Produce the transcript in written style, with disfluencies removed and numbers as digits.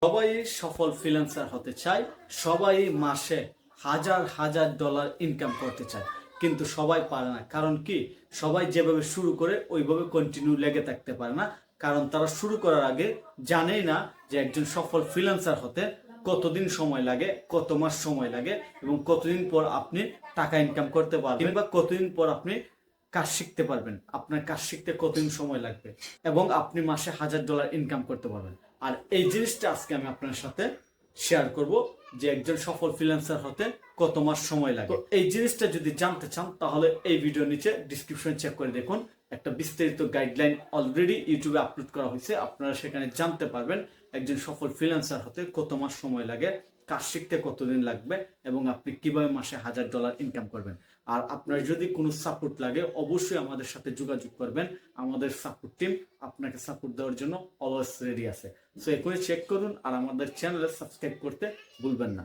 সবাই সফল ফ্রিল্যান্সার হতে চায়, সবাই মাসে হাজার হাজার ডলার ইনকাম করতে চায়, কিন্তু সবাই পারে না। কারণ কি? সবাই যেভাবে শুরু করে ওইভাবে কন্টিনিউ লেগে থাকতে পারে না। কারণ তারা শুরু করার আগে জানেই না যে একজন সফল ফ্রিল্যান্সার হতে কতদিন সময় লাগে, কত মাস সময় লাগে, এবং কতদিন পর আপনি টাকা ইনকাম করতে পারবেন, বা কতদিন পর আপনি কাজ শিখতে পারবেন, আপনার কাজ শিখতে কতদিন সময় লাগবে, এবং আপনি মাসে হাজার ডলার ইনকাম করতে পারবেন। আর এই জিনিসটা আজকে আমি আপনার সাথে শেয়ার করব যে একজন সফল ফ্রিল্যান্সার হতে কত মাস সময় লাগে। তো এই জিনিসটা যদি জানতে চান তাহলে এই ভিডিও নিচে ডিসক্রিপশন চেক করে দেখুন, একটা বিস্তারিত গাইডলাইন অলরেডি ইউটিউবে আপলোড করা হয়েছে। আপনারা সেখানে জানতে পারবেন একজন সফল ফ্রিল্যান্সার হতে কত মাস সময় লাগে, কাজ শিখতে কতদিন লাগবে, এবং আপনি কিভাবে মাসে হাজার ডলার ইনকাম করবেন। আর আপনার যদি কোনো সাপোর্ট লাগে অবশ্যই আমাদের সাথে যোগাযোগ করবেন। আমাদের সাপোর্ট টিম আপনাকে সাপোর্ট দেওয়ার জন্য অলওয়েজ রেডি আছে। সো এখনই চেক করুন আর আমাদের চ্যানেলে সাবস্ক্রাইব করতে ভুলবেন না।